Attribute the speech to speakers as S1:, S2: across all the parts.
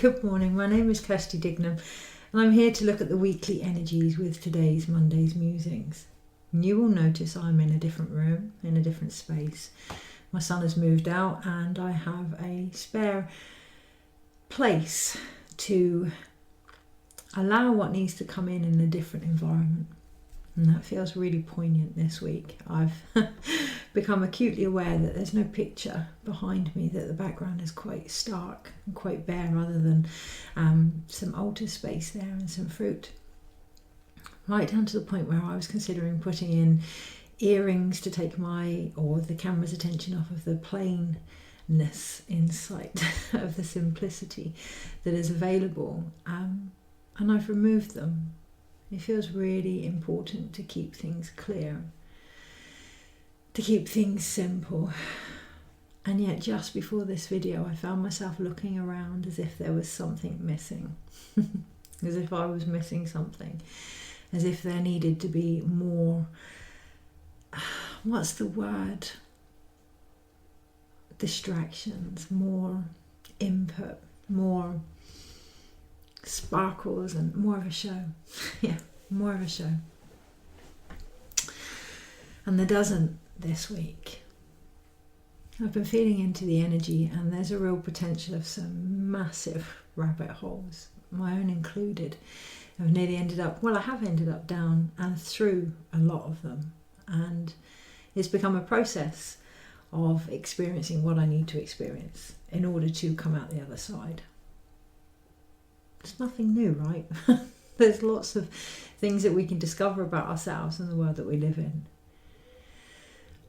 S1: Good morning, my name is Kirsty Dignam and I'm here to look at the weekly energies with today's Monday's Musings. You will notice I'm in a different room, in a different space. My son has moved out and I have a spare place to allow what needs to come in a different environment. And that feels really poignant this week. I've become acutely aware that there's no picture behind me, that the background is quite stark and quite bare, rather than some altar space there and some fruit. Right down to the point where I was considering putting in earrings to take the camera's attention off of the plainness in sight of the simplicity that is available. And I've removed them. It feels really important to keep things clear, to keep things simple. And yet just before this video, I found myself looking around as if there was something missing, as if I was missing something, as if there needed to be more, what's the word? Distractions, more input, more sparkles and more of a show. Yeah, more of a show. And there doesn't this week. I've been feeling into the energy and there's a real potential of some massive rabbit holes, my own included. I have ended up down and through a lot of them, and it's become a process of experiencing what I need to experience in order to come out the other side. It's nothing new, right? There's lots of things that we can discover about ourselves and the world that we live in.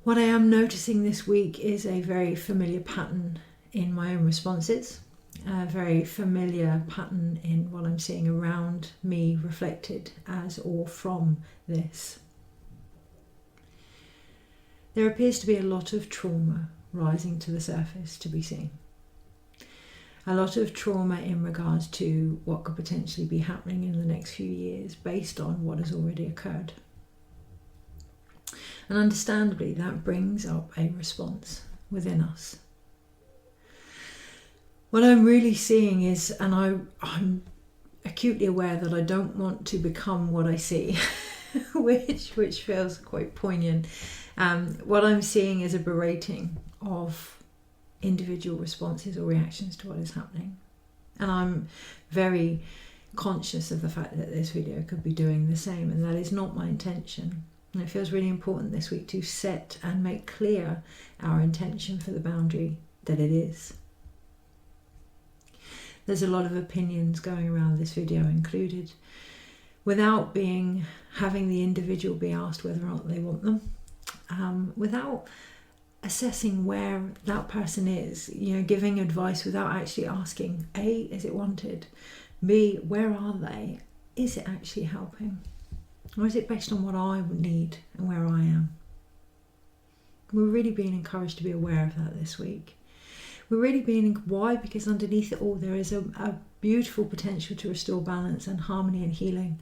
S1: What I am noticing this week is a very familiar pattern in my own responses, a very familiar pattern in what I'm seeing around me reflected as or from this. There appears to be a lot of trauma rising to the surface to be seen. A lot of trauma in regards to what could potentially be happening in the next few years based on what has already occurred. And understandably, that brings up a response within us. What I'm really seeing is, and I'm acutely aware that I don't want to become what I see, which feels quite poignant. What I'm seeing is a berating of individual responses or reactions to what is happening. And I'm very conscious of the fact that this video could be doing the same, and that is not my intention. And it feels really important this week to set and make clear our intention for the boundary that it is. There's a lot of opinions going around this video included, without having the individual be asked whether or not they want them, without assessing where that person is, giving advice without actually asking, A, is it wanted? B, where are they? Is it actually helping? Or is it based on what I need and where I am? We're really being encouraged to be aware of that this week. We're really why? Because underneath it all there is a beautiful potential to restore balance and harmony and healing.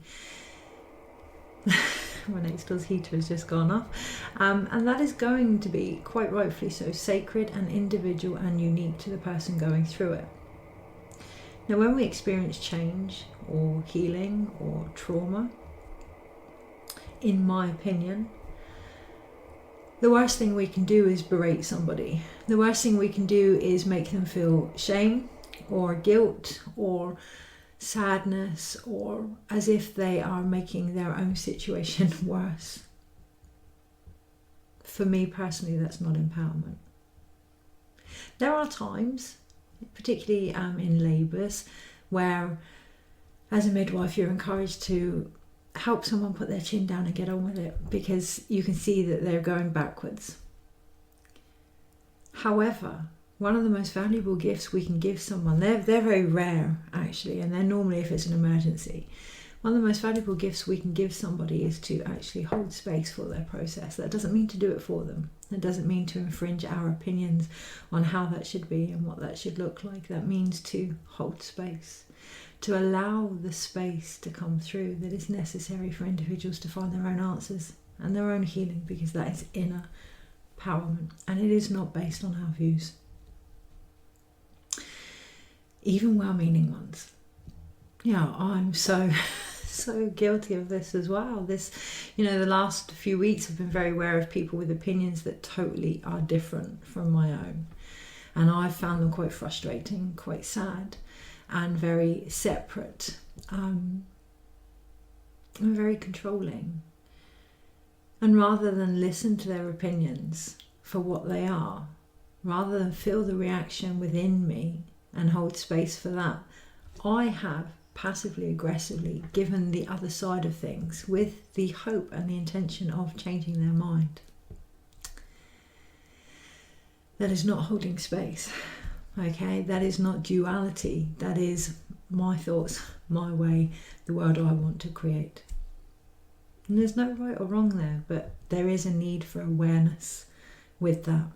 S1: My next door's heater has just gone off, and that is going to be, quite rightfully so, sacred and individual and unique to the person going through it. Now, when we experience change or healing or trauma, in my opinion, the worst thing we can do is berate somebody. The worst thing we can do is make them feel shame or guilt or sadness, or as if they are making their own situation worse. For me personally, that's not empowerment. There are times, particularly in labours, where as a midwife you're encouraged to help someone put their chin down and get on with it, because you can see that they're going backwards. However, one of the most valuable gifts we can give someone, they're very rare actually, and they're normally if it's an emergency. One of the most valuable gifts we can give somebody is to actually hold space for their process. That doesn't mean to do it for them. That doesn't mean to infringe our opinions on how that should be and what that should look like. That means to hold space, to allow the space to come through that is necessary for individuals to find their own answers and their own healing, because that is inner empowerment and it is not based on our views. even well-meaning ones. Yeah, I'm so guilty of this as well. The last few weeks I've been very aware of people with opinions that totally are different from my own. And I've found them quite frustrating, quite sad, and very separate. And very controlling. And rather than listen to their opinions for what they are, rather than feel the reaction within me and hold space for that, I have passively aggressively given the other side of things with the hope and the intention of changing their mind. That is not holding space, okay? That is not duality. That is my thoughts, my way, the world I want to create. And there's no right or wrong there, but there is a need for awareness with that.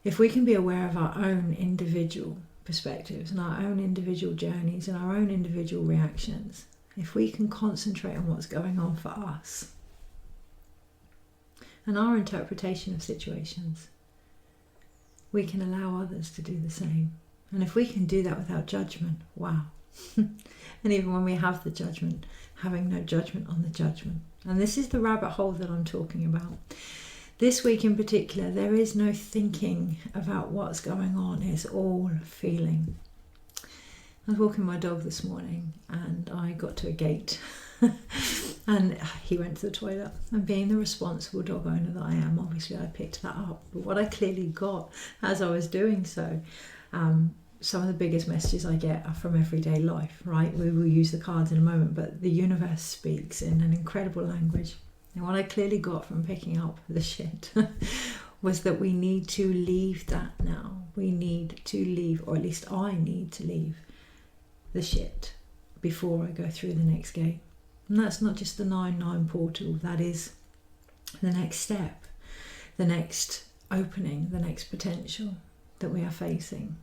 S1: If we can be aware of our own individual perspectives and our own individual journeys and our own individual reactions, if we can concentrate on what's going on for us and our interpretation of situations, we can allow others to do the same. And if we can do that without judgment, wow. And even when we have the judgment, having no judgment on the judgment. And this is the rabbit hole that I'm talking about. This week in particular, there is no thinking about what's going on. It's all feeling. I was walking my dog this morning and I got to a gate and he went to the toilet. And being the responsible dog owner that I am, obviously I picked that up. But what I clearly got as I was doing so, some of the biggest messages I get are from everyday life, right? We will use the cards in a moment, but the universe speaks in an incredible language. And what I clearly got from picking up the shit was that we need to leave that now. We need to leave, or at least I need to leave the shit before I go through the next gate. And that's not just the 9-9 portal, that is the next step, the next opening, the next potential that we are facing.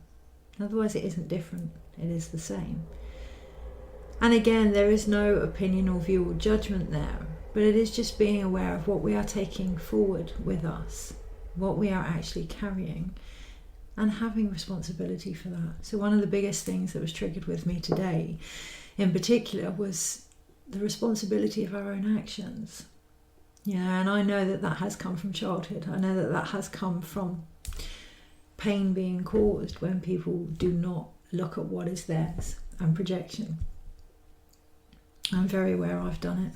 S1: Otherwise it isn't different, it is the same. And again, there is no opinion or view or judgment there, but it is just being aware of what we are taking forward with us, what we are actually carrying, and having responsibility for that. So one of the biggest things that was triggered with me today in particular was the responsibility of our own actions. And I know that has come from childhood. I know that has come from pain being caused when people do not look at what is theirs and projection. I'm very aware I've done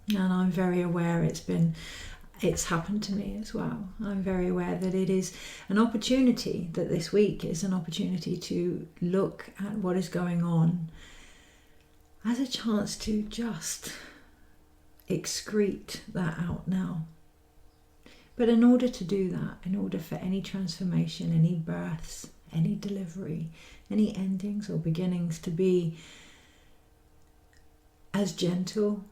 S1: it, and I'm very aware it's happened to me as well. I'm very aware that it is an opportunity, that this week is an opportunity to look at what is going on as a chance to just excrete that out now. But in order to do that, in order for any transformation, any births, any delivery, any endings or beginnings to be as gentle,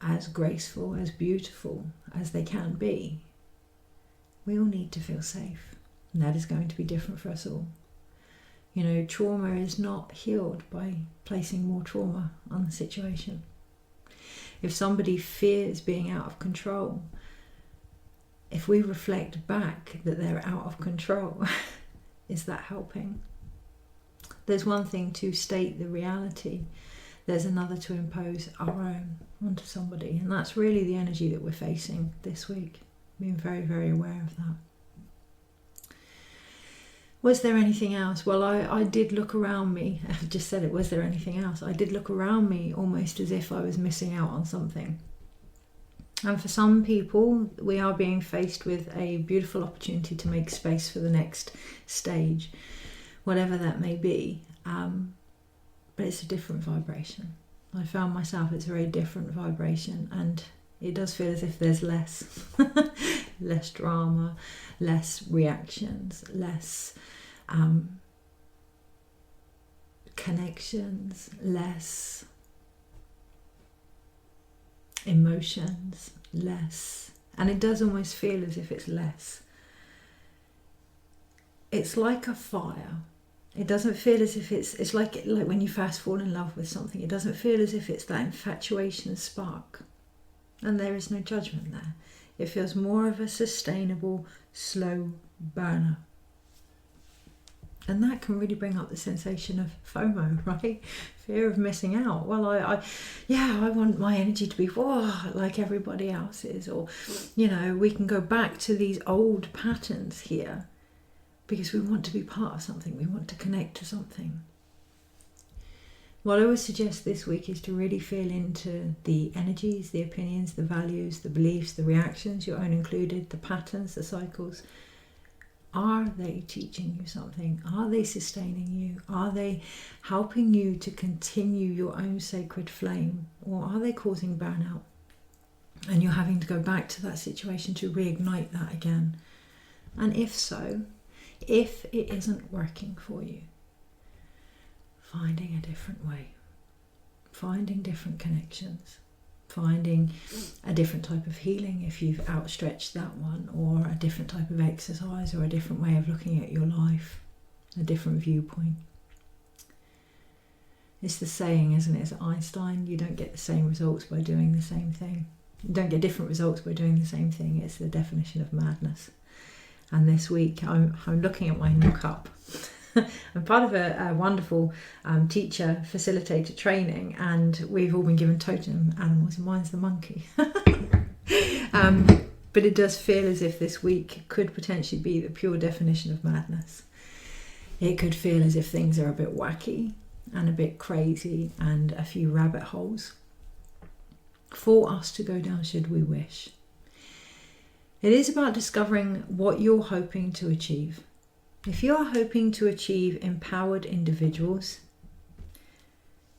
S1: as graceful, as beautiful as they can be, we all need to feel safe. And that is going to be different for us all. Trauma is not healed by placing more trauma on the situation. If somebody fears being out of control, if we reflect back that they're out of control, is that helping? There's one thing to state the reality, there's another to impose our own onto somebody, and that's really the energy that we're facing this week. Being very, very aware of that. Was there anything else? Well, I did look around me. I just said it, was there anything else? I did look around me almost as if I was missing out on something. And for some people, we are being faced with a beautiful opportunity to make space for the next stage, whatever that may be. But it's a different vibration. I found myself, it's a very different vibration, and it does feel as if there's less drama, less reactions, less connections, less emotions, less, and it does almost feel as if it's less. It's like a fire. It doesn't feel as if it's like when you first fall in love with something. It doesn't feel as if it's that infatuation spark, and there is no judgment there. It feels more of a sustainable, slow burner. And that can really bring up the sensation of FOMO, right? Fear of missing out. Well, I want my energy to be like everybody else's. Or, we can go back to these old patterns here because we want to be part of something. We want to connect to something. What I would suggest this week is to really feel into the energies, the opinions, the values, the beliefs, the reactions, your own included, the patterns, the cycles. Are they teaching you something? Are they sustaining you? Are they helping you to continue your own sacred flame? Or are they causing burnout? And you're having to go back to that situation to reignite that again. And if so, if it isn't working for you, finding a different way, finding different connections, finding a different type of healing if you've outstretched that one, or a different type of exercise, or a different way of looking at your life, a different viewpoint. It's the saying, isn't it? It's Einstein, you don't get the same results by doing the same thing. You don't get different results by doing the same thing. It's the definition of madness. And this week I'm looking at my new cup. I'm part of a wonderful teacher facilitator training, and we've all been given totem animals, and mine's the monkey. But it does feel as if this week could potentially be the pure definition of madness. It could feel as if things are a bit wacky and a bit crazy and a few rabbit holes for us to go down should we wish. It is about discovering what you're hoping to achieve. If you're hoping to achieve empowered individuals,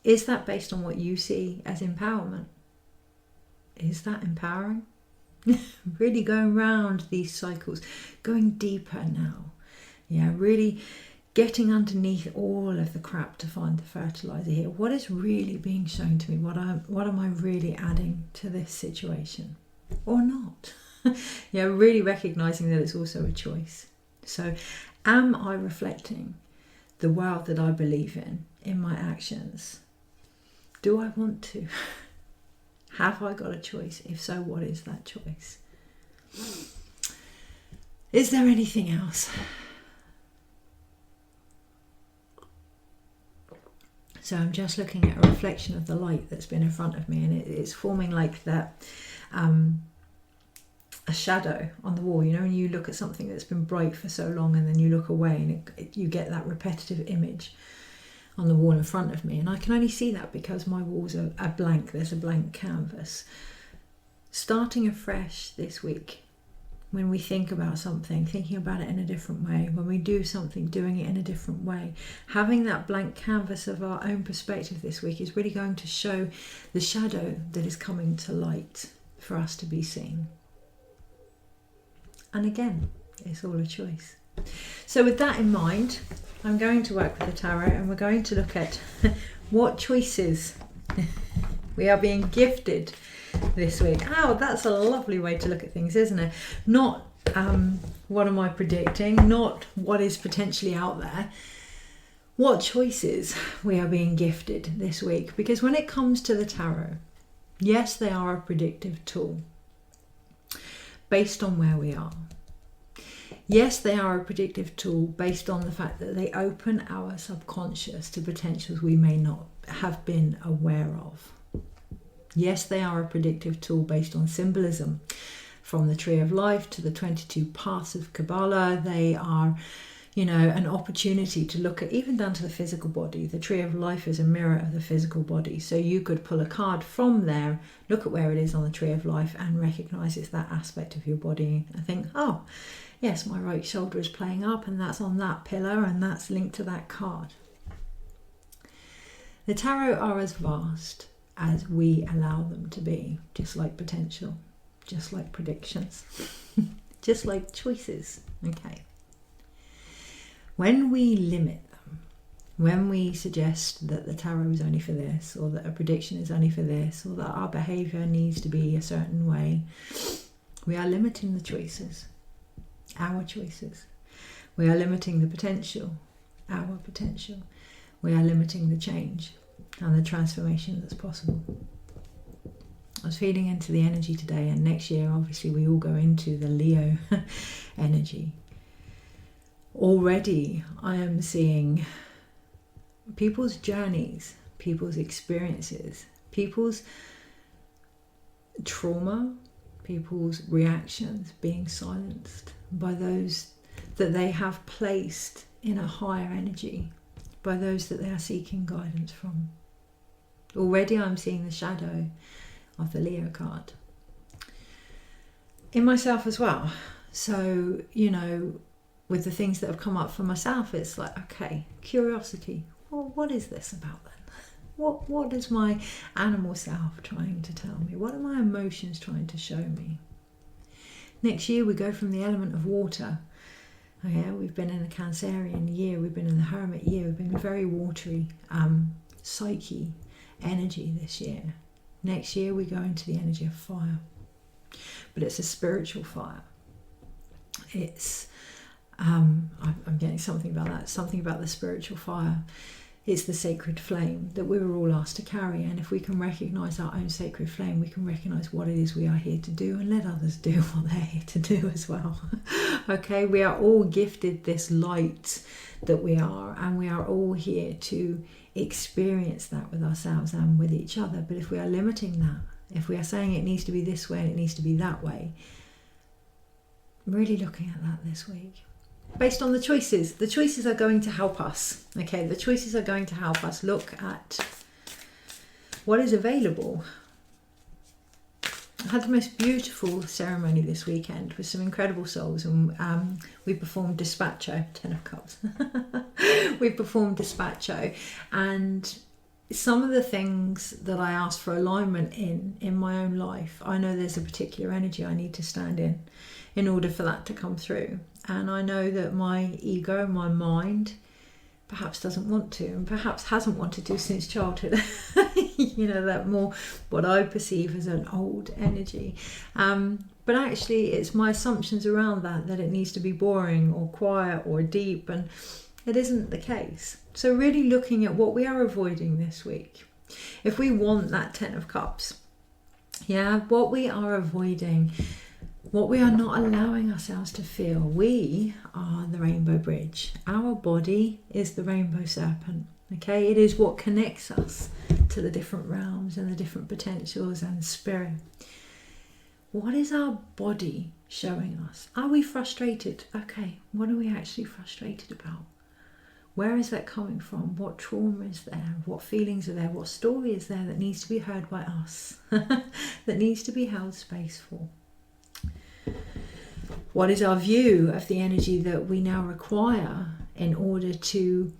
S1: is that based on what you see as empowerment? Is that empowering? Really going round these cycles, going deeper now. Yeah, really getting underneath all of the crap to find the fertilizer here. What is really being shown to me? What am I really adding to this situation? Or not? Yeah, really recognizing that it's also a choice. So, am I reflecting the world that I believe in my actions? Do I want to? Have I got a choice? If so, what is that choice? Is there anything else? So I'm just looking at a reflection of the light that's been in front of me, and it's forming like that a shadow on the wall. When you look at something that's been bright for so long and then you look away and you get that repetitive image on the wall in front of me. And I can only see that because my walls are blank. There's a blank canvas. Starting afresh this week, when we think about something, thinking about it in a different way. When we do something, doing it in a different way. Having that blank canvas of our own perspective this week is really going to show the shadow that is coming to light for us to be seen. And again, it's all a choice. So with that in mind, I'm going to work with the tarot, and we're going to look at what choices we are being gifted this week. Oh, that's a lovely way to look at things, isn't it? Not what am I predicting, not what is potentially out there. What choices we are being gifted this week. Because when it comes to the tarot, yes, they are a predictive tool based on where we are. Yes, they are a predictive tool based on the fact that they open our subconscious to potentials we may not have been aware of. Yes, they are a predictive tool based on symbolism. From the Tree of Life to the 22 Paths of Kabbalah, they are, an opportunity to look at, even down to the physical body. The Tree of Life is a mirror of the physical body. So you could pull a card from there, look at where it is on the Tree of Life, and recognise it's that aspect of your body. I think, oh, yes, my right shoulder is playing up, and that's on that pillar, and that's linked to that card. The tarot are as vast as we allow them to be, just like potential, just like predictions, just like choices. Okay. When we limit them, when we suggest that the tarot is only for this, or that a prediction is only for this, or that our behaviour needs to be a certain way, we are limiting the choices, our choices. We are limiting the potential, our potential. We are limiting the change and the transformation that's possible. I was feeding into the energy today, and next year obviously we all go into the Leo energy. Already I am seeing people's journeys, people's experiences, people's trauma, people's reactions being silenced by those that they have placed in a higher energy, by those that they are seeking guidance from. Already I'm seeing the shadow of the Leo card in myself as well. So, with the things that have come up for myself, it's like, okay, curiosity. Well, what is this about then? What is my animal self trying to tell me? What are my emotions trying to show me? Next year we go from the element of water. Oh yeah, we've been in the Cancerian year, we've been in the Hermit year, we've been very watery, psyche, energy this year. Next year we go into the energy of fire. But it's a spiritual fire. It's, I'm getting something about that, something about the spiritual fire. It's the sacred flame that we were all asked to carry, and if we can recognise our own sacred flame, we can recognise what it is we are here to do and let others do what they're here to do as well. Okay, we are all gifted this light that we are, and we are all here to experience that with ourselves and with each other. But if we are limiting that, if we are saying it needs to be this way and it needs to be that way, I'm really looking at that this week. Based on the choices are going to help us. Okay, the choices are going to help us look at what is available. I had the most beautiful ceremony this weekend with some incredible souls, and we performed Despacho, 10 of Cups. We performed Despacho, and some of the things that I asked for alignment in my own life, I know there's a particular energy I need to stand in order for that to come through. And I know that my ego, my mind, perhaps doesn't want to, and perhaps hasn't wanted to since childhood. That more what I perceive as an old energy. But actually it's my assumptions around that it needs to be boring or quiet or deep, and it isn't the case. So really looking at what we are avoiding this week. If we want that 10 of Cups, what we are avoiding, what we are not allowing ourselves to feel. We are the rainbow bridge. Our body is the rainbow serpent. Okay, it is what connects us to the different realms and the different potentials and spirit. What is our body showing us? Are we frustrated? Okay, what are we actually frustrated about? Where is that coming from? What trauma is there? What feelings are there? What story is there that needs to be heard by us? That needs to be held space for? What is our view of the energy that we now require in order to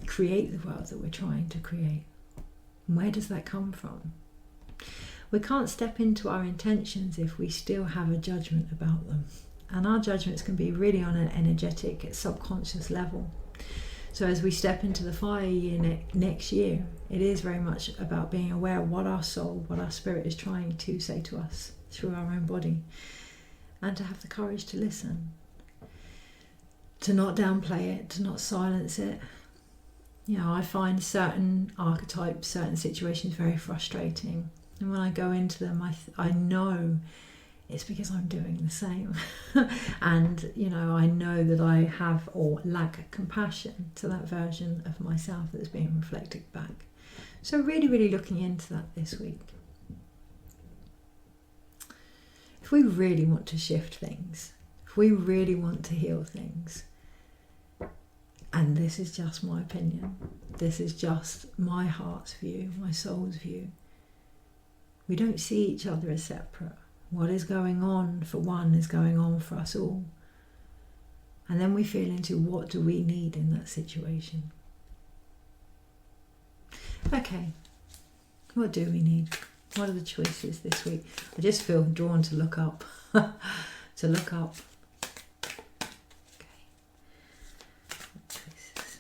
S1: create the world that we're trying to create? And where does that come from? We can't step into our intentions if we still have a judgment about them. And our judgments can be really on an energetic, subconscious level. So as we step into the fire year next year, it is very much about being aware of what our soul, what our spirit is trying to say to us through our own body. And to have the courage to listen, to not downplay it, to not silence it. I find certain archetypes, certain situations very frustrating. And when I go into them, I know it's because I'm doing the same. And, I know that I have or lack compassion to that version of myself that's being reflected back. So really, really looking into that this week. If we really want to shift things, if we really want to heal things, and this is just my opinion, this is just my heart's view, my soul's view, we don't see each other as separate. What is going on for one is going on for us all. And then we feel into what do we need in that situation. Okay, what do we need? What are the choices this week? I just feel drawn to look up. To look up. Okay. Choices.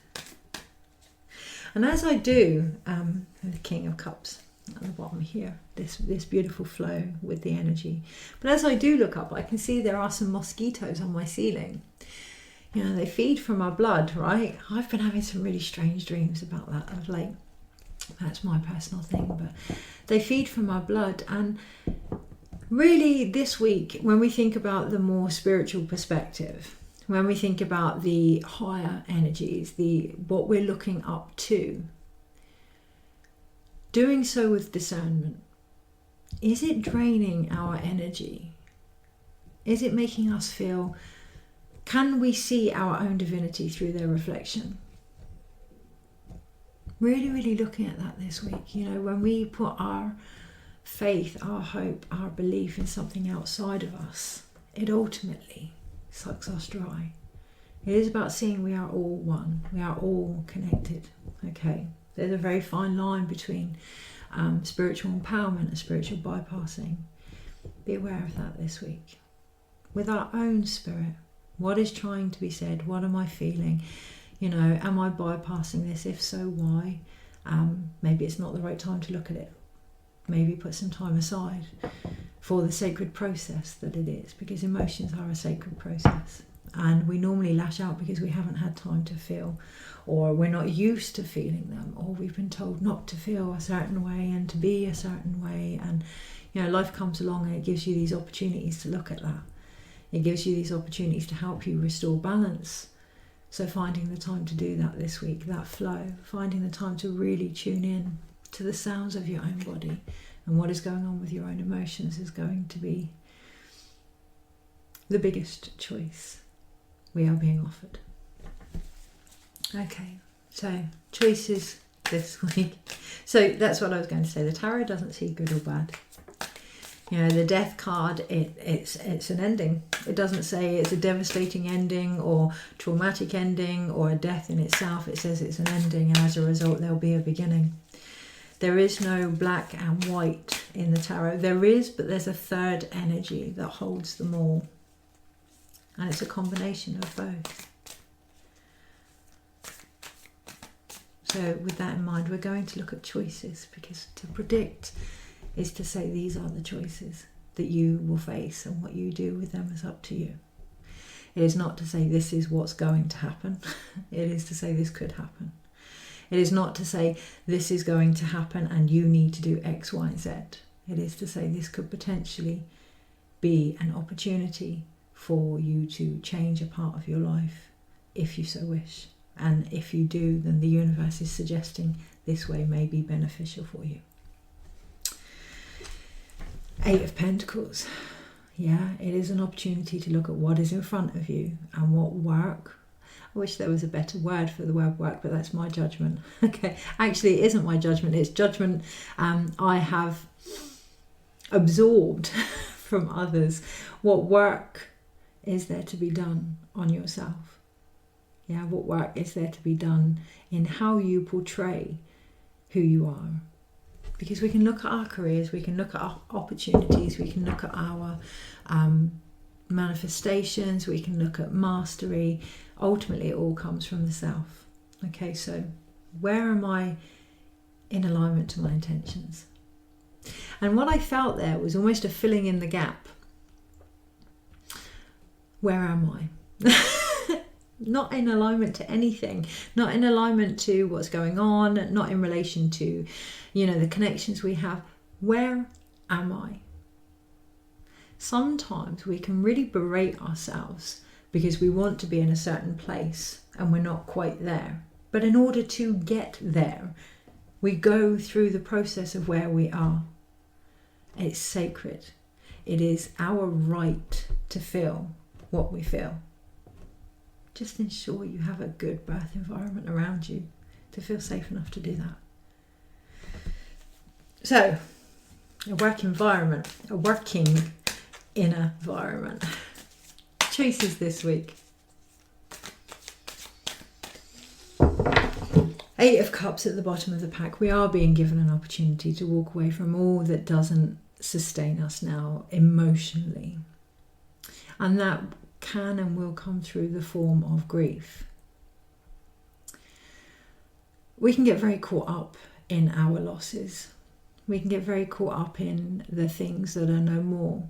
S1: And as I do, the King of Cups at the bottom here, this beautiful flow with the energy. But as I do look up, I can see there are some mosquitoes on my ceiling. They feed from our blood, right? I've been having some really strange dreams about that of late. That's my personal thing, but they feed from our blood. And really this week, when we think about the more spiritual perspective, when we think about the higher energies, what we're looking up to, doing so with discernment, is it draining our energy? Is it making us feel, can we see our own divinity through their reflection? Really, really looking at that this week. You know, when we put our faith, our hope, our belief in something outside of us, it ultimately sucks us dry. It is about seeing we are all one. We are all connected. Okay, there's a very fine line between spiritual empowerment and spiritual bypassing. Be aware of that this week. With our own spirit, what is trying to be said? What am I feeling? You know, am I bypassing this? If so, why? Maybe it's not the right time to look at it. Maybe put some time aside for the sacred process that it is, because emotions are a sacred process. And we normally lash out because we haven't had time to feel, or we're not used to feeling them, or we've been told not to feel a certain way and to be a certain way. And, you know, life comes along and it gives you these opportunities to look at that. It gives you these opportunities to help you restore balance. So finding the time to do that this week, that flow, finding the time to really tune in to the sounds of your own body and what is going on with your own emotions is going to be the biggest choice we are being offered. Okay, so choices this week. So that's what I was going to say. The tarot doesn't see good or bad. You know, the death card, it's an ending. It doesn't say it's a devastating ending or traumatic ending or a death in itself. It says it's an ending, and as a result there'll be a beginning. There is no black and white in the tarot. There is, but there's a third energy that holds them all. And it's a combination of both. So with that in mind, we're going to look at choices, because to predict is to say these are the choices that you will face, and what you do with them is up to you. It is not to say this is what's going to happen. It is to say this could happen. It is not to say this is going to happen and you need to do X, Y, and Z. It is to say this could potentially be an opportunity for you to change a part of your life if you so wish. And if you do, then the universe is suggesting this way may be beneficial for you. 8 of Pentacles. Yeah, it is an opportunity to look at what is in front of you and what work. I wish there was a better word for the word work, but that's my judgment. Okay, actually it isn't my judgment, it's judgment I have absorbed from others. What work is there to be done on yourself? Yeah, what work is there to be done in how you portray who you are? Because we can look at our careers, we can look at our opportunities, we can look at our manifestations, we can look at mastery. Ultimately, it all comes from the self. Okay, so where am I in alignment to my intentions? And what I felt there was almost a filling in the gap. Where am I? Not in alignment to anything, not in alignment to what's going on, not in relation to, you know, the connections we have. Where am I? Sometimes we can really berate ourselves because we want to be in a certain place and we're not quite there. But in order to get there, we go through the process of where we are. It's sacred. It is our right to feel what we feel. Just ensure you have a good birth environment around you to feel safe enough to do that. So, a work environment, a working inner environment. Choices this week. 8 of Cups at the bottom of the pack. We are being given an opportunity to walk away from all that doesn't sustain us now emotionally. And that can and will come through the form of grief. We can get very caught up in our losses. We can get very caught up in the things that are no more.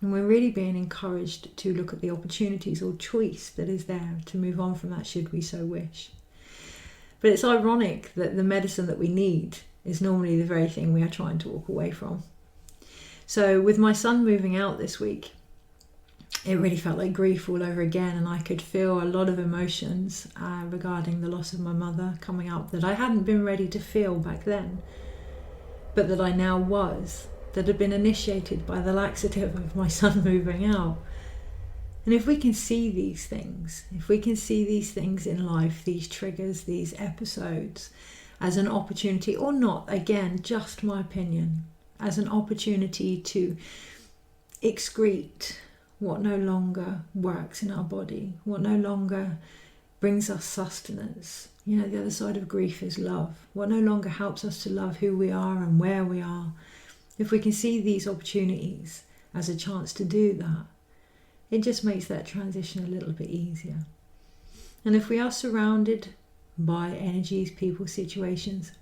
S1: And we're really being encouraged to look at the opportunities or choice that is there to move on from that should we so wish. But it's ironic that the medicine that we need is normally the very thing we are trying to walk away from. So with my son moving out this week, it really felt like grief all over again, and I could feel a lot of emotions regarding the loss of my mother coming up that I hadn't been ready to feel back then, but that I now was, that had been initiated by the laxative of my son moving out. And if we can see these things, if we can see these things in life, these triggers, these episodes, as an opportunity, or not, again, just my opinion, as an opportunity to excrete what no longer works in our body, what no longer brings us sustenance. You know, the other side of grief is love. What no longer helps us to love who we are and where we are. If we can see these opportunities as a chance to do that, it just makes that transition a little bit easier. And if we are surrounded by energies, people, situations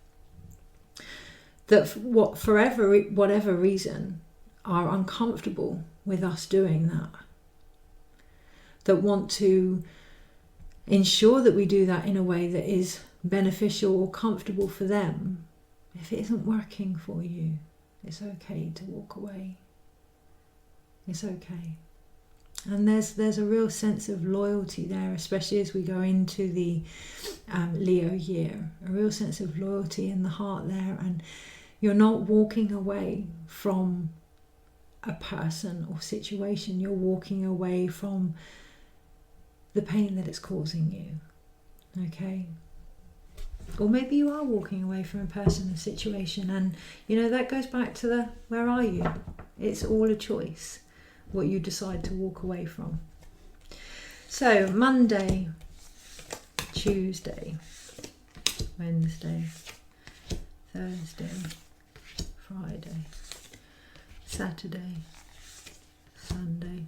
S1: that for whatever reason are uncomfortable with us doing that want to ensure that we do that in a way that is beneficial or comfortable for them, if it isn't working for you, it's okay to walk away. It's okay. And there's a real sense of loyalty there, especially as we go into the Leo year, a real sense of loyalty in the heart there, and you're not walking away from a person or situation, you're walking away from the pain that it's causing you, okay? Or maybe you are walking away from a person or situation, and you know, that goes back to the where are you? It's all a choice, what you decide to walk away from. So Monday, Tuesday, Wednesday, Thursday, Friday, Saturday, Sunday.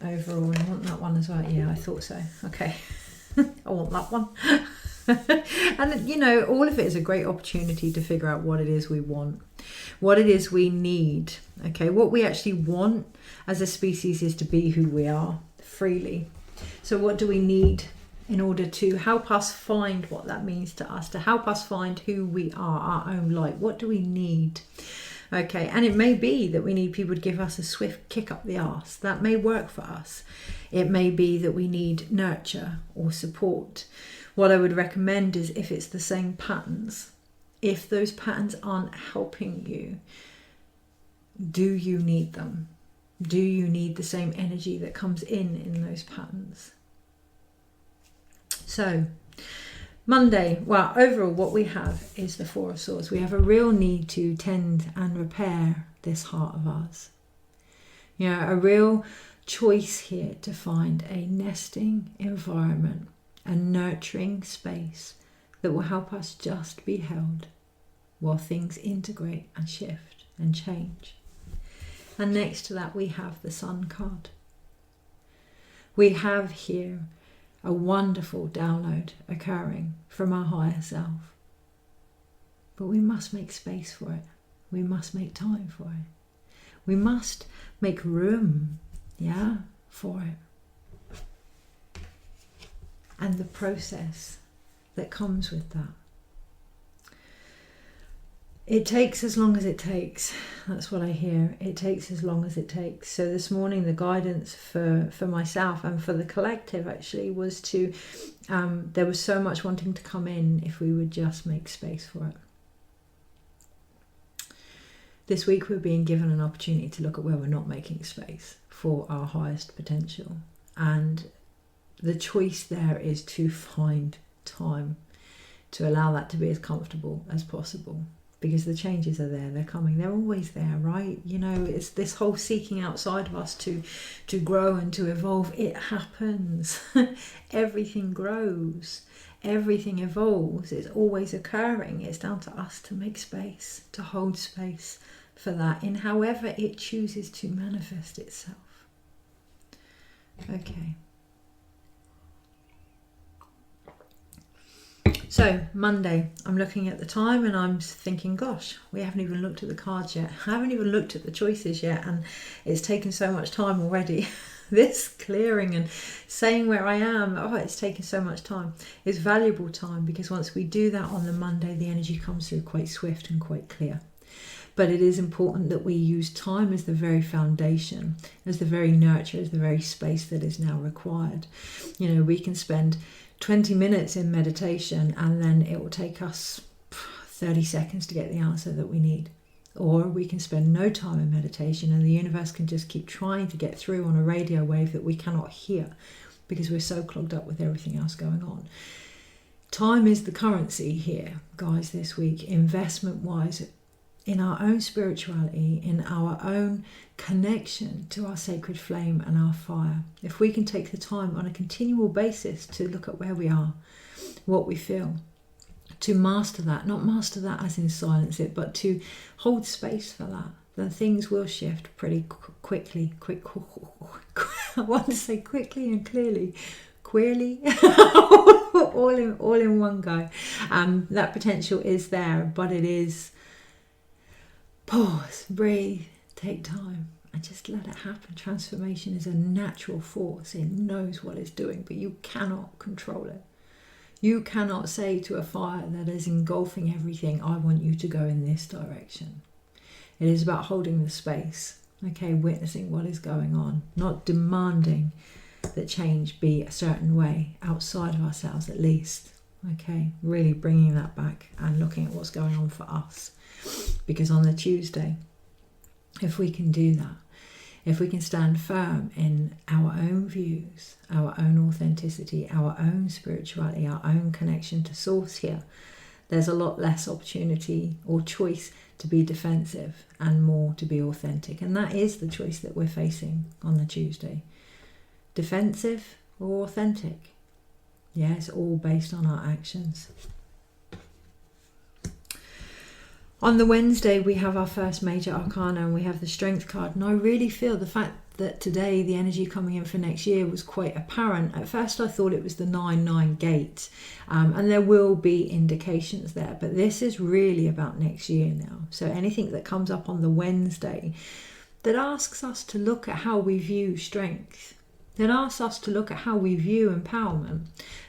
S1: Overall, I want that one as well. Yeah, I thought so. Okay, I want that one. And you know, all of it is a great opportunity to figure out what it is we want, what it is we need. Okay, what we actually want as a species is to be who we are freely. So what do we need in order to help us find what that means to us, to help us find who we are, our own light? What do we need? Okay, and it may be that we need people to give us a swift kick up the arse. That may work for us. It may be that we need nurture or support. What I would recommend is, if it's the same patterns, if those patterns aren't helping you, do you need them? Do you need the same energy that comes in those patterns? So Monday, well, overall what we have is the Four of Swords. We have a real need to tend and repair this heart of ours. You know, a real choice here to find a nesting environment, a nurturing space that will help us just be held while things integrate and shift and change. And next to that we have the Sun card. We have here a wonderful download occurring from our higher self. But we must make space for it. We must make time for it. We must make room, for it. And the process that comes with that. It takes as long as it takes. That's what I hear. It takes as long as it takes. So this morning the guidance for myself and for the collective actually was to, there was so much wanting to come in if we would just make space for it. This week we're being given an opportunity to look at where we're not making space for our highest potential. And the choice there is to find time to allow that to be as comfortable as possible. Because the changes are there, they're coming, they're always there, right? You know, it's this whole seeking outside of us to grow and to evolve. It happens. Everything grows, everything evolves. It's always occurring. It's down to us to make space, to hold space for that in however it chooses to manifest itself. Okay. So Monday, I'm looking at the time and I'm thinking, gosh, we haven't even looked at the cards yet. I haven't even looked at the choices yet, and it's taken so much time already. This clearing and saying where I am, it's taken so much time. It's valuable time, because once we do that on the Monday, the energy comes through quite swift and quite clear. But it is important that we use time as the very foundation, as the very nurture, as the very space that is now required. You know, we can spend 20 minutes in meditation and then it will take us 30 seconds to get the answer that we need. Or we can spend no time in meditation and the universe can just keep trying to get through on a radio wave that we cannot hear because we're so clogged up with everything else going on. Time is the currency here, guys, this week, investment-wise, in our own spirituality, in our own connection to our sacred flame and our fire. If we can take the time on a continual basis to look at where we are, what we feel, to master that, not master that as in silence it, but to hold space for that, then things will shift pretty quickly. I want to say quickly and clearly. Queerly, all in one go. That potential is there, but it is pause, breathe, take time, and just let it happen. Transformation is a natural force. It knows what it's doing, but you cannot control it. You cannot say to a fire that is engulfing everything, I want you to go in this direction. It is about holding the space, okay, witnessing what is going on, not demanding that change be a certain way outside of ourselves at least, okay, really bringing that back and looking at what's going on for us. Because on the Tuesday, if we can do that, if we can stand firm in our own views, our own authenticity, our own spirituality, our own connection to source here, there's a lot less opportunity or choice to be defensive and more to be authentic. And that is the choice that we're facing on the Tuesday. Defensive or authentic? Yeah, it's all based on our actions. On the Wednesday, we have our first major arcana and we have the Strength card. And I really feel the fact that today the energy coming in for next year was quite apparent. At first, I thought it was the 9-9 gate. And there will be indications there. But this is really about next year now. So anything that comes up on the Wednesday that asks us to look at how we view strength, that asks us to look at how we view empowerment,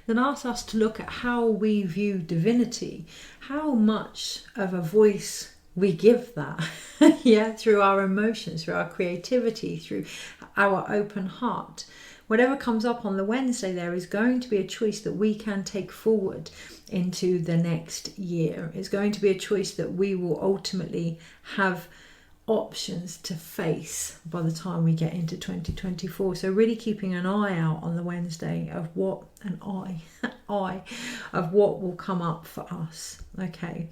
S1: that asks us to look at how we view divinity, how much of a voice we give that, yeah, through our emotions, through our creativity, through our open heart. Whatever comes up on the Wednesday, there is going to be a choice that we can take forward into the next year. It's going to be a choice that we will ultimately have options to face by the time we get into 2024. So really keeping an eye out on the Wednesday of what of what will come up for us. Okay,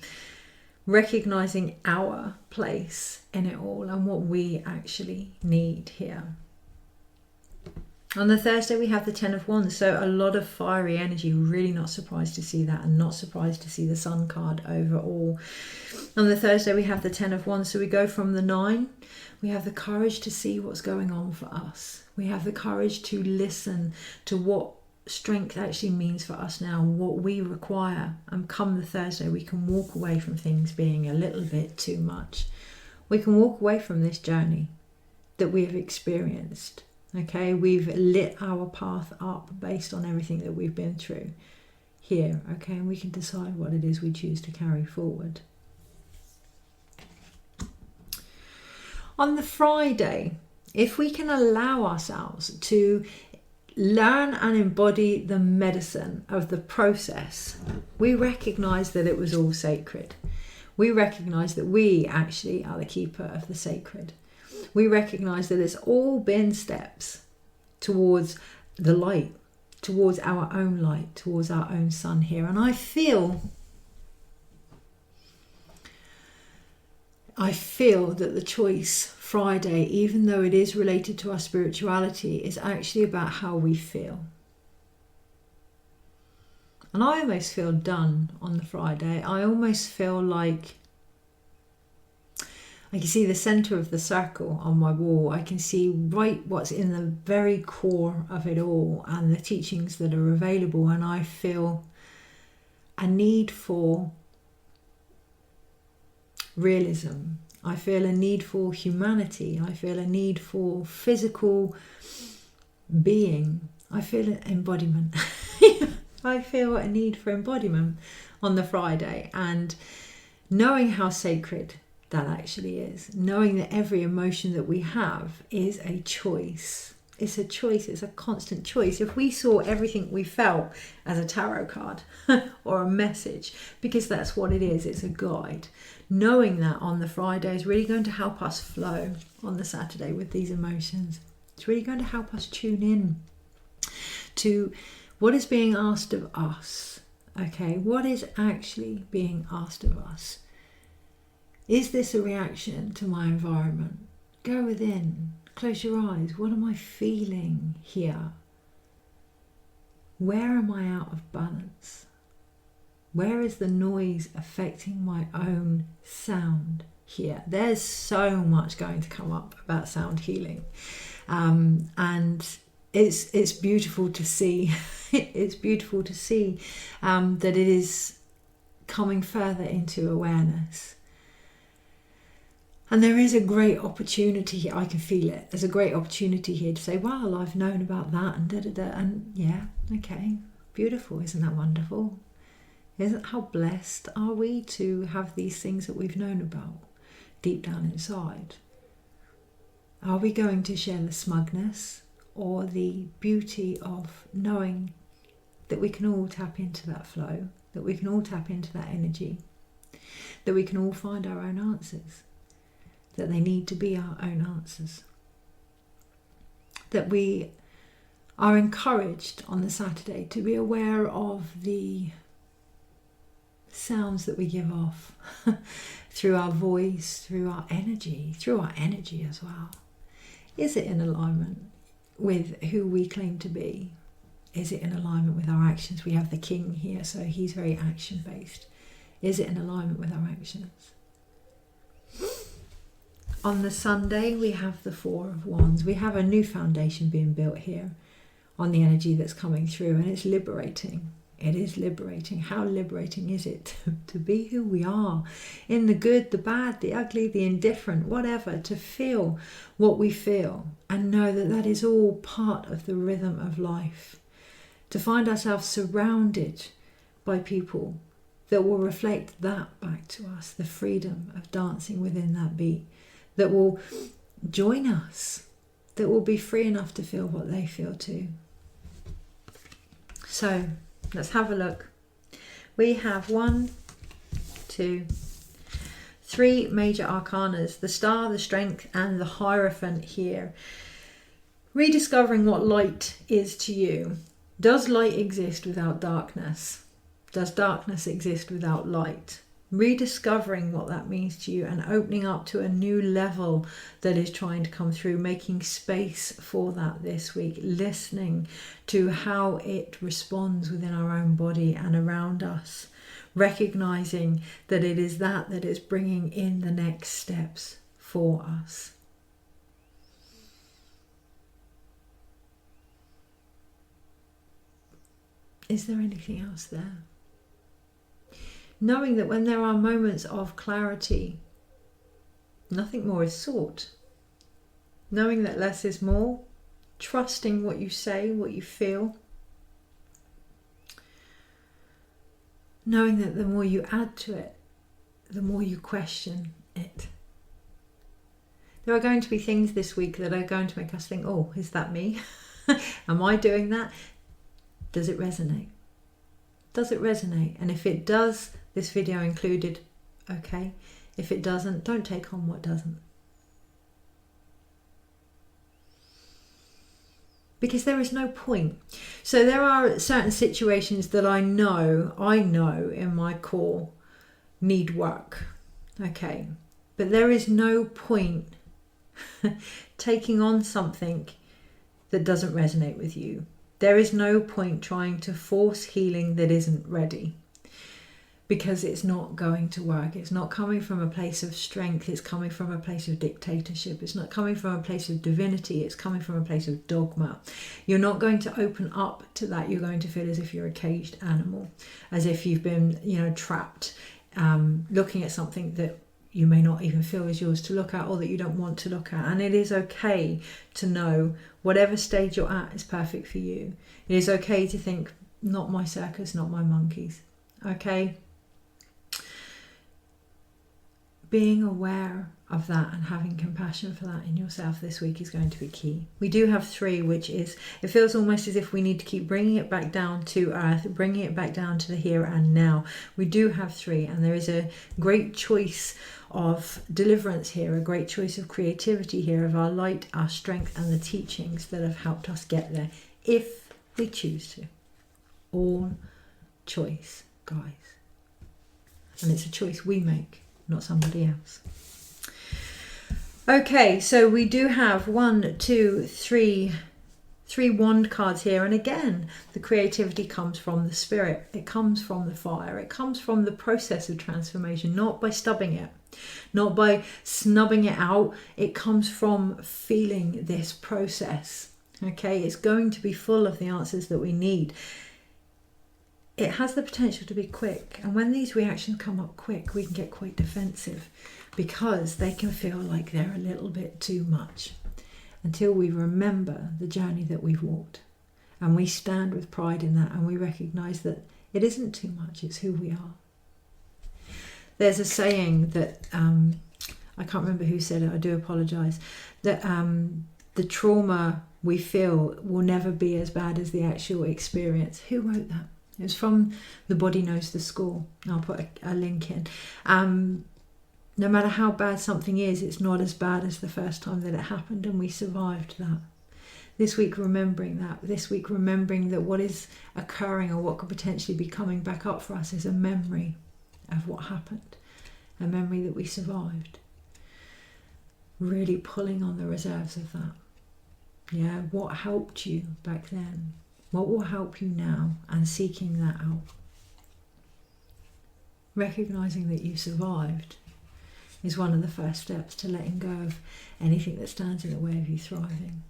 S1: recognizing our place in it all and what we actually need here. On the Thursday, we have the 10 of Wands, so a lot of fiery energy. Really not surprised to see that, and not surprised to see the Sun card overall. On the Thursday, we have the 10 of Wands, so we go from the 9. We have the courage to see what's going on for us. We have the courage to listen to what strength actually means for us now, what we require. And come the Thursday, we can walk away from things being a little bit too much. We can walk away from this journey that we have experienced. Okay, we've lit our path up based on everything that we've been through here. Okay, and we can decide what it is we choose to carry forward. On the Friday, if we can allow ourselves to learn and embody the medicine of the process, we recognize that it was all sacred. We recognize that we actually are the keeper of the sacred. We recognize that it's all been steps towards the light, towards our own light, towards our own sun here. And I feel that the choice Friday, even though it is related to our spirituality, is actually about how we feel. And I almost feel done on the Friday. I almost feel like I can see the centre of the circle on my wall. I can see right what's in the very core of it all and the teachings that are available. And I feel a need for realism. I feel a need for humanity. I feel a need for physical being. I feel an embodiment. I feel a need for embodiment on the Friday. And knowing how sacred that actually is. Knowing that every emotion that we have is a choice. It's a choice. It's a constant choice. If we saw everything we felt as a tarot card or a message, because that's what it is, it's a guide. Knowing that on the Friday is really going to help us flow on the Saturday with these emotions. It's really going to help us tune in to what is being asked of us. Okay, what is actually being asked of us? Is this a reaction to my environment? Go within. Close your eyes. What am I feeling here? Where am I out of balance? Where is the noise affecting my own sound here? There's so much going to come up about sound healing. And it's beautiful to see. It's beautiful to see that it is coming further into awareness. And there is a great opportunity here. I can feel it. There's a great opportunity here to say, well, I've known about that and da-da-da. And yeah, okay, beautiful. Isn't that wonderful? How blessed are we to have these things that we've known about deep down inside? Are we going to share the smugness or the beauty of knowing that we can all tap into that flow, that we can all tap into that energy, that we can all find our own answers? That they need to be our own answers. That we are encouraged on the Saturday to be aware of the sounds that we give off through our voice, through our energy as well. Is it in alignment with who we claim to be? Is it in alignment with our actions? We have the king here, so he's very action-based. Is it in alignment with our actions? On the Sunday, we have the Four of Wands. We have a new foundation being built here on the energy that's coming through, and it's liberating. It is liberating. How liberating is it to be who we are, in the good, the bad, the ugly, the indifferent, whatever, to feel what we feel and know that that is all part of the rhythm of life. To find ourselves surrounded by people that will reflect that back to us, the freedom of dancing within that beat, that will join us, that will be free enough to feel what they feel too. So let's have a look. We have 1, 2, 3 major arcanas, the Star, the Strength, and the Hierophant here. Rediscovering what light is to you. Does light exist without darkness? Does darkness exist without light? Rediscovering what that means to you and opening up to a new level that is trying to come through, making space for that this week, listening to how it responds within our own body and around us, recognizing that it is that is bringing in the next steps for us. Is there anything else there? Knowing that when there are moments of clarity, nothing more is sought. Knowing that less is more, trusting what you say, what you feel. Knowing that the more you add to it, the more you question it. There are going to be things this week that are going to make us think, oh, is that me? Am I doing that? Does it resonate? Does it resonate? And if it does, this video included, okay. If it doesn't, don't take on what doesn't. Because there is no point. So there are certain situations that I know in my core need work, okay. But there is no point taking on something that doesn't resonate with you. There is no point trying to force healing that isn't ready, because it's not going to work. It's not coming from a place of strength. It's coming from a place of dictatorship. It's not coming from a place of divinity. It's coming from a place of dogma. You're not going to open up to that. You're going to feel as if you're a caged animal, as if you've been, trapped, looking at something that you may not even feel is yours to look at, or that you don't want to look at. And it is okay to know whatever stage you're at is perfect for you. It is okay to think, not my circus, not my monkeys. Okay? being aware of that and having compassion for that in yourself this week is going to be key. We do have 3, which is, it feels almost as if we need to keep bringing it back down to earth, bringing it back down to the here and now. We do have 3, and there is a great choice of deliverance here, a great choice of creativity here, of our light, our strength, and the teachings that have helped us get there, if we choose to. All choice, guys. And it's a choice we make, not somebody else. Okay, so we do have 1, 2, 3 wand cards here. And again, the creativity comes from the spirit. It comes from the fire. It comes from the process of transformation, not by stubbing it, not by snubbing it out. It comes from feeling this process. Okay, it's going to be full of the answers that we need. It has the potential to be quick. And when these reactions come up quick, we can get quite defensive, because they can feel like they're a little bit too much, until we remember the journey that we've walked, and we stand with pride in that, and we recognize that it isn't too much, it's who we are. There's a saying that I can't remember who said it, I do apologize, that the trauma we feel will never be as bad as the actual experience. Who wrote that? It was from The Body Knows the Score. I'll put a link in. No matter how bad something is, it's not as bad as the first time that it happened, and we survived that. This week remembering that. This week remembering that what is occurring, or what could potentially be coming back up for us, is a memory of what happened. A memory that we survived. Really pulling on the reserves of that. Yeah, what helped you back then? What will help you now? And seeking that out. Recognizing that you survived is one of the first steps to letting go of anything that stands in the way of you thriving.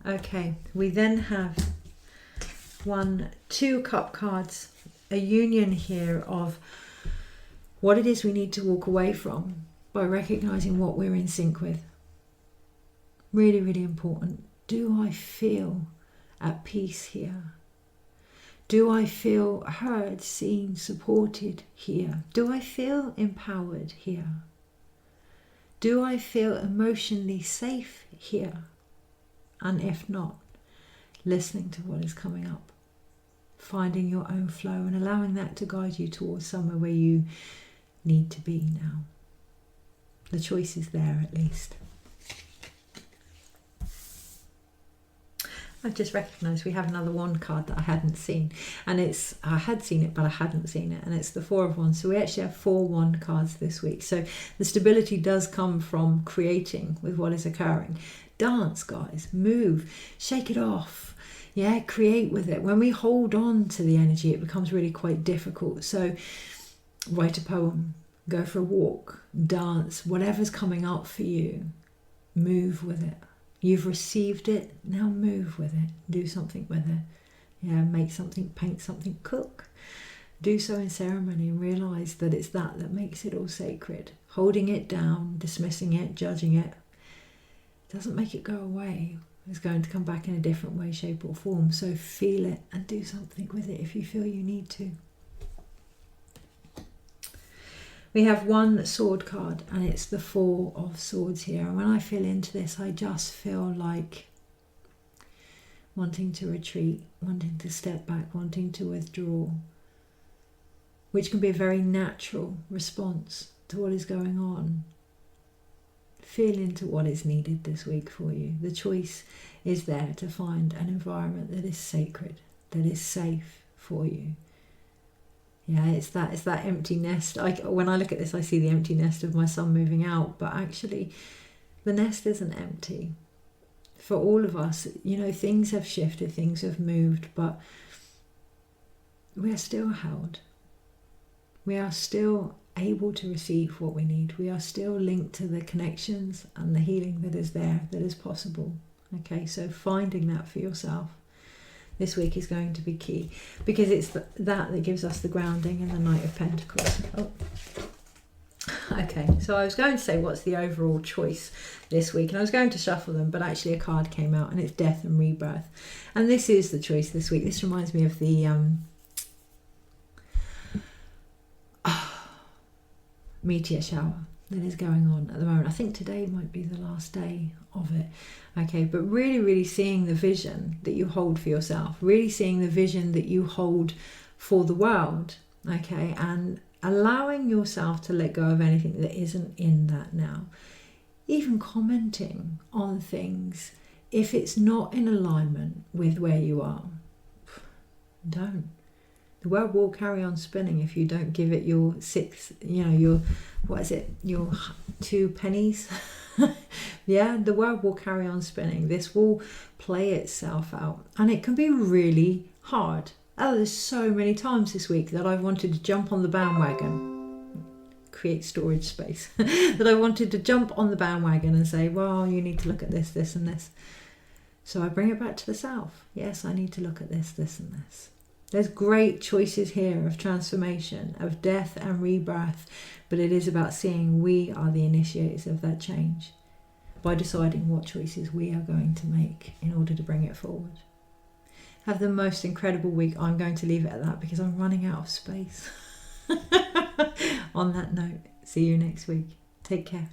S1: Okay, we then have 2 cup cards, a union here of what it is we need to walk away from by recognizing what we're in sync with. Really, really important. Do I feel at peace here? Do I feel heard, seen, supported here? Do I feel empowered here? Do I feel emotionally safe here? And if not, listening to what is coming up. Finding your own flow and allowing that to guide you towards somewhere where you need to be now. The choice is there, at least. I've just recognised we have another wand card that I hadn't seen, and I had seen it but I hadn't seen it, and it's the 4 of Wands. So we actually have 4 wand cards this week. So the stability does come from creating with what is occurring. Dance, guys, move, shake it off, yeah, create with it. When we hold on to the energy, it becomes really quite difficult. So write a poem, go for a walk, dance, whatever's coming up for you, move with it. You've received it, now move with it. Do something with it. Yeah, make something, paint something, cook. Do so in ceremony and realise that it's that makes it all sacred. Holding it down, dismissing it, judging it, doesn't make it go away. It's going to come back in a different way, shape or form. So feel it and do something with it if you feel you need to. We have 1 sword card, and it's the 4 of Swords here. And when I feel into this, I just feel like wanting to retreat, wanting to step back, wanting to withdraw, which can be a very natural response to what is going on. Feel into what is needed this week for you. The choice is there to find an environment that is sacred, that is safe for you. Yeah, it's that empty nest. When I look at this, I see the empty nest of my son moving out, but actually the nest isn't empty. For all of us, things have shifted, things have moved, but we are still held. We are still able to receive what we need. We are still linked to the connections and the healing that is there, that is possible. Okay, so finding that for yourself this week is going to be key, because it's that gives us the grounding in the Knight of Pentacles. Oh. Okay, so I was going to say what's the overall choice this week, and I was going to shuffle them, but actually a card came out, and it's Death and Rebirth. And this is the choice this week. This reminds me of the meteor shower that is going on at the moment. I think today might be the last day of it. Okay, but really seeing the vision that you hold for yourself, really seeing the vision that you hold for the world, okay, and allowing yourself to let go of anything that isn't in that now. Even commenting on things, if it's not in alignment with where you are, don't. The world will carry on spinning if you don't give it your your 2 pennies. Yeah, the world will carry on spinning. This will play itself out, and it can be really hard. Oh, there's so many times this week that I wanted to jump on the bandwagon, create storage space, that I wanted to jump on the bandwagon and say, well, you need to look at this, this and this. So I bring it back to the self. Yes, I need to look at this, this and this. There's great choices here of transformation, of death and rebirth, but it is about seeing we are the initiators of that change by deciding what choices we are going to make in order to bring it forward. Have the most incredible week. I'm going to leave it at that because I'm running out of space. On that note, see you next week. Take care.